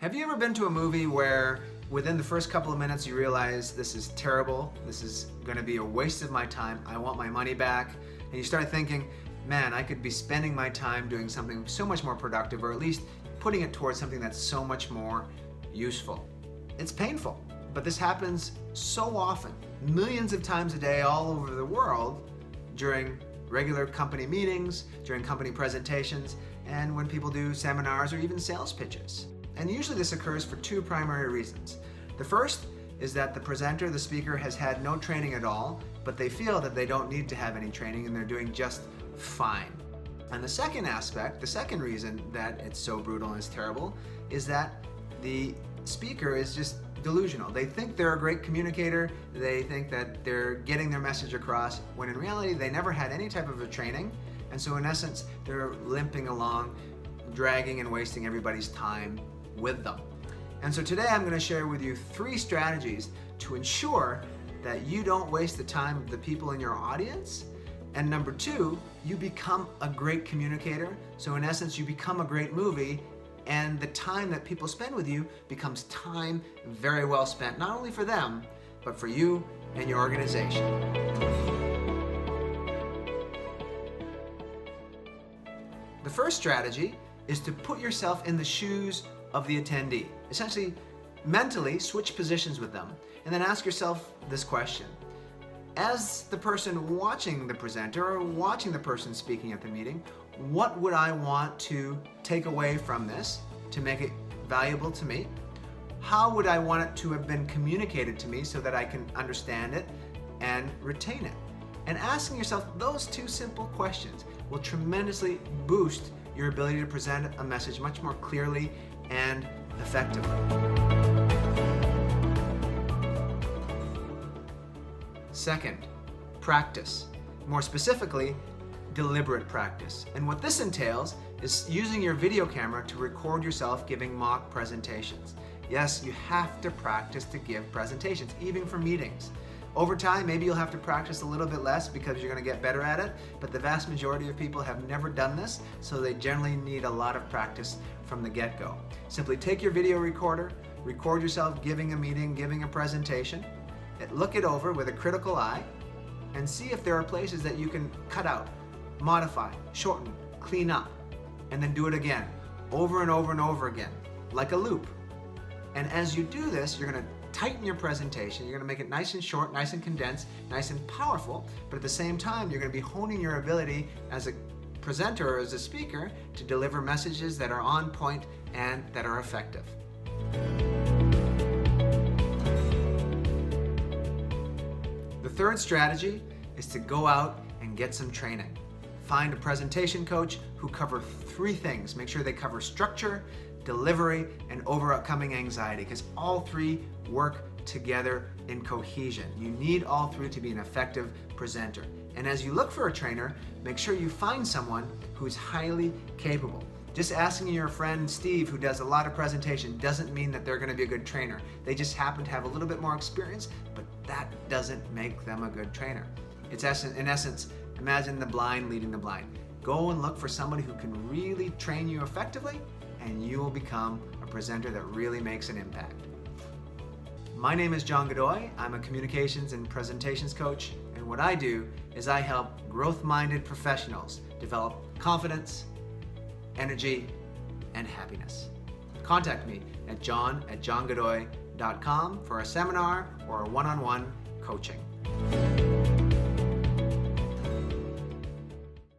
Have you ever been to a movie where within the first couple of minutes you realize this is terrible, this is going to be a waste of my time, I want my money back, and you start thinking, man, I could be spending my time doing something so much more productive, or at least putting it towards something that's so much more useful. It's painful, but this happens so often, millions of times a day all over the world, during regular company meetings, during company presentations, and when people do seminars or even sales pitches. And usually this occurs for two primary reasons. The first is that the presenter, the speaker, has had no training at all, but they feel that they don't need to have any training and they're doing just fine. And the second aspect, the second reason that it's so brutal and it's terrible, is that the speaker is just delusional. They think they're a great communicator, they think that they're getting their message across, when in reality they never had any type of a training, and so in essence they're limping along, dragging and wasting everybody's time with them. And so today I'm going to share with you 3 strategies to ensure that you don't waste the time of the people in your audience, and number 2, you become a great communicator, so in essence you become a great movie, and the time that people spend with you becomes time very well spent, not only for them, but for you and your organization. The first strategy is to put yourself in the shoes of the attendee. Essentially, mentally switch positions with them, and then ask yourself this question. As the person watching the presenter or watching the person speaking at the meeting, what would I want to take away from this to make it valuable to me? How would I want it to have been communicated to me so that I can understand it and retain it? And asking yourself those 2 simple questions will tremendously boost your ability to present a message much more clearly and effectively. Second, practice. More specifically, deliberate practice. And what this entails is using your video camera to record yourself giving mock presentations. Yes, you have to practice to give presentations, even for meetings. Over time, maybe you'll have to practice a little bit less because you're going to get better at it, but the vast majority of people have never done this, so they generally need a lot of practice from the get-go. Simply take your video recorder, record yourself giving a meeting, giving a presentation, look it over with a critical eye, and see if there are places that you can cut out, modify, shorten, clean up, and then do it again, over and over and over again, like a loop. And as you do this, you're going to tighten your presentation, you're going to make it nice and short, nice and condensed, nice and powerful, but at the same time, you're going to be honing your ability as a presenter or as a speaker to deliver messages that are on point and that are effective. The third strategy is to go out and get some training. Find a presentation coach who covers 3 things. Make sure they cover structure, delivery, and overcoming anxiety, because all 3 work together in cohesion. You need all 3 to be an effective presenter. And as you look for a trainer, make sure you find someone who's highly capable. Just asking your friend Steve, who does a lot of presentation, doesn't mean that they're going to be a good trainer. They just happen to have a little bit more experience, but that doesn't make them a good trainer. It's in essence, imagine the blind leading the blind. Go and look for somebody who can really train you effectively, and you will become a presenter that really makes an impact. My name is John Godoy. I'm a communications and presentations coach, and what I do is I help growth-minded professionals develop confidence, energy, and happiness. Contact me at john@johngodoy.com for a seminar or a one-on-one coaching.